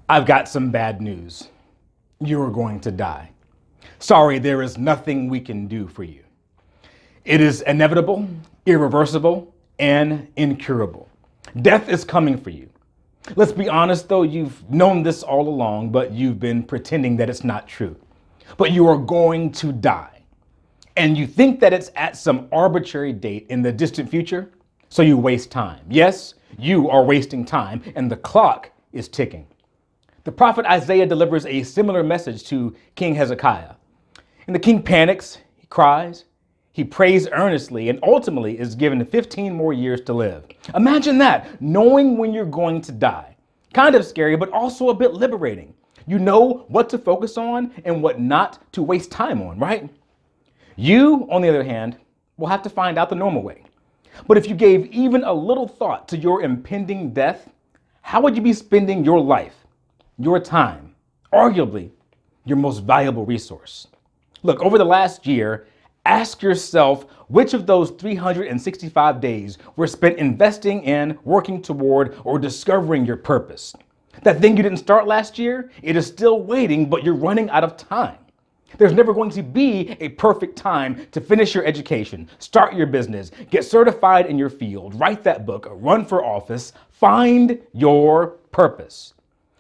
I've got some bad news. You are going to die. Sorry, there is nothing we can do for you. It is inevitable, irreversible, and incurable. Death is coming for you. Let's be honest though, you've known this all along, but you've been pretending that it's not true. But you are going to die. And you think that it's at some arbitrary date in the distant future, so you waste time. Yes, you are wasting time, and the clock is ticking. The prophet Isaiah delivers a similar message to King Hezekiah. And the king panics, he cries, he prays earnestly, and ultimately is given 15 more years to live. Imagine that, knowing when you're going to die. Kind of scary, but also a bit liberating. You know what to focus on and what not to waste time on, right? You, on the other hand, will have to find out the normal way. But if you gave even a little thought to your impending death, how would you be spending your life, your time, arguably your most valuable resource? Look, over the last year, ask yourself which of those 365 days were spent investing in, working toward, or discovering your purpose. That thing you didn't start last year, it is still waiting, but you're running out of time. There's never going to be a perfect time to finish your education, start your business, get certified in your field, write that book, run for office, find your purpose.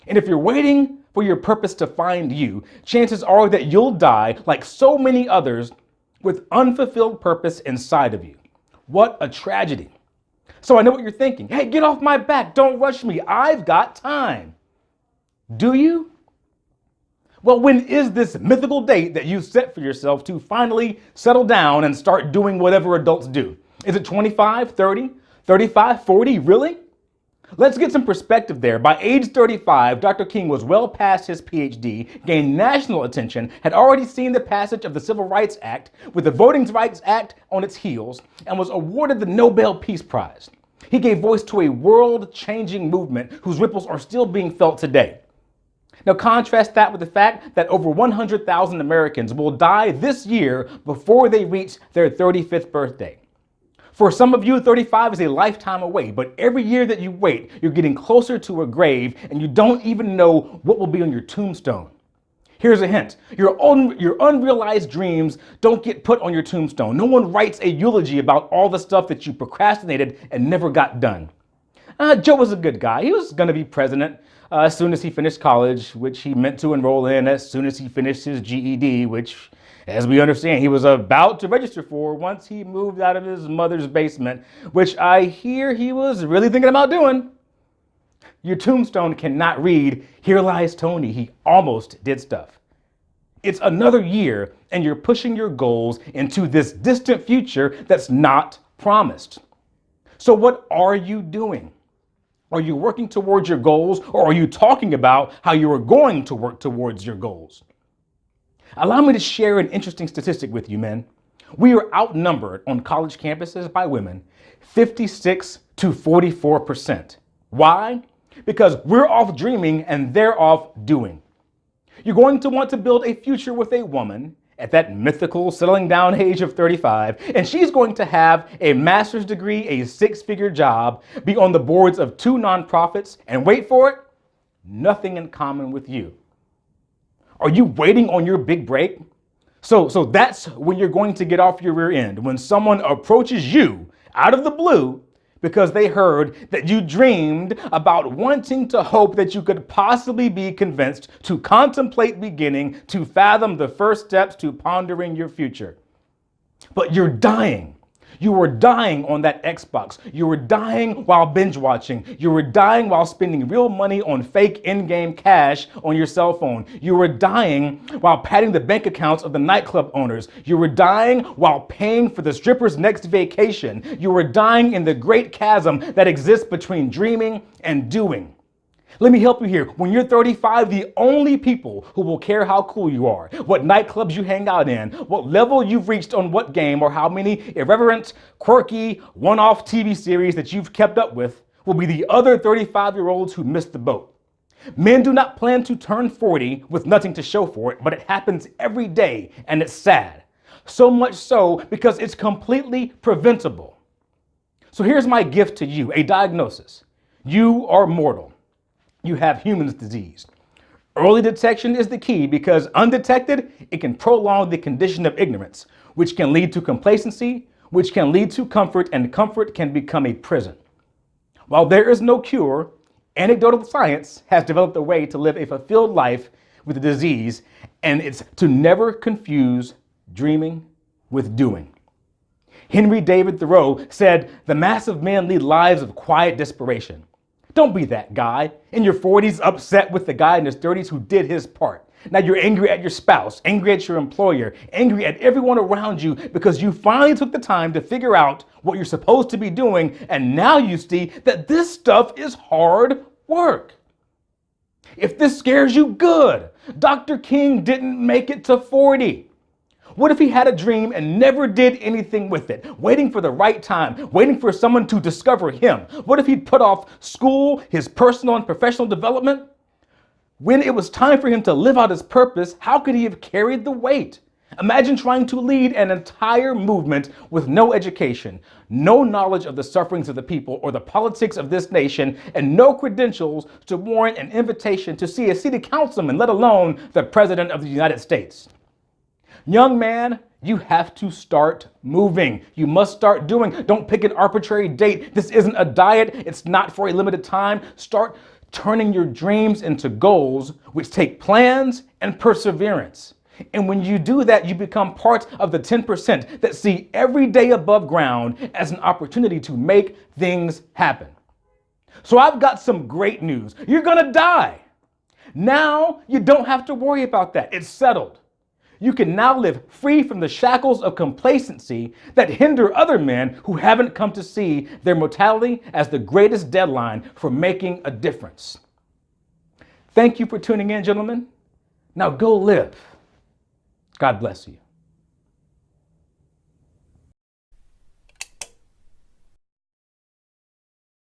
And if you're waiting for your purpose to find you, chances are that you'll die like so many others with unfulfilled purpose inside of you. What a tragedy. So I know what you're thinking. Hey, get off my back. Don't rush me. I've got time. Do you? Well, when is this mythical date that you set for yourself to finally settle down and start doing whatever adults do? Is it 25, 30, 35, 40? Really? Let's get some perspective there. By age 35, Dr. King was well past his PhD, gained national attention, had already seen the passage of the Civil Rights Act with the Voting Rights Act on its heels, and was awarded the Nobel Peace Prize. He gave voice to a world-changing movement whose ripples are still being felt today. Now contrast that with the fact that over 100,000 Americans will die this year before they reach their 35th birthday. For some of you, 35 is a lifetime away, but every year that you wait, you're getting closer to a grave and you don't even know what will be on your tombstone. Here's a hint. Your unrealized dreams don't get put on your tombstone. No one writes a eulogy about all the stuff that you procrastinated and never got done. Joe was a good guy. He was going to be president as soon as he finished college, which he meant to enroll in as soon as he finished his GED, which, as we understand, he was about to register for once he moved out of his mother's basement, which I hear he was really thinking about doing. Your tombstone cannot read, "Here lies Tony. He almost did stuff." It's another year, and you're pushing your goals into this distant future that's not promised. So what are you doing? Are you working towards your goals, or are you talking about how you are going to work towards your goals? Allow me to share an interesting statistic with you, men. We are outnumbered on college campuses by women, 56 to 44%. Why? Because we're off dreaming and they're off doing. You're going to want to build a future with a woman at that mythical settling down age of 35, and she's going to have a master's degree, a six-figure job, be on the boards of 2 nonprofits, and wait for it, nothing in common with you. Are you waiting on your big break? So that's when you're going to get off your rear end, when someone approaches you out of the blue because they heard that you dreamed about wanting to hope that you could possibly be convinced to contemplate beginning to fathom the first steps to pondering your future. But you're dying. You were dying on that Xbox. You were dying while binge watching. You were dying while spending real money on fake in-game cash on your cell phone. You were dying while padding the bank accounts of the nightclub owners. You were dying while paying for the stripper's next vacation. You were dying in the great chasm that exists between dreaming and doing. Let me help you here. When you're 35, the only people who will care how cool you are, what nightclubs you hang out in, what level you've reached on what game, or how many irreverent, quirky, one-off TV series that you've kept up with, will be the other 35-year-olds who missed the boat. Men do not plan to turn 40 with nothing to show for it, but it happens every day, and it's sad. So much so because it's completely preventable. So here's my gift to you, a diagnosis. You are mortal. You have human's disease. Early detection is the key because undetected, it can prolong the condition of ignorance, which can lead to complacency, which can lead to comfort, and comfort can become a prison. While there is no cure, anecdotal science has developed a way to live a fulfilled life with the disease, and it's to never confuse dreaming with doing. Henry David Thoreau said, "The mass of men lead lives of quiet desperation." Don't be that guy in your 40s upset with the guy in his 30s who did his part. Now you're angry at your spouse, angry at your employer, angry at everyone around you because you finally took the time to figure out what you're supposed to be doing, and now you see that this stuff is hard work. If this scares you, good. Dr. King didn't make it to 40. What if he had a dream and never did anything with it, waiting for the right time, waiting for someone to discover him? What if he'd put off school, his personal and professional development? When it was time for him to live out his purpose, how could he have carried the weight? Imagine trying to lead an entire movement with no education, no knowledge of the sufferings of the people or the politics of this nation, and no credentials to warrant an invitation to see a city councilman, let alone the President of the United States. Young man, you have to start moving. You must start doing. Don't pick an arbitrary date. This isn't a diet. It's not for a limited time. Start turning your dreams into goals, which take plans and perseverance. And when you do that, you become part of the 10% that see every day above ground as an opportunity to make things happen. So I've got some great news. You're gonna die. Now you don't have to worry about that. It's settled. You can now live free from the shackles of complacency that hinder other men who haven't come to see their mortality as the greatest deadline for making a difference. Thank you for tuning in, gentlemen. Now go live. God bless you.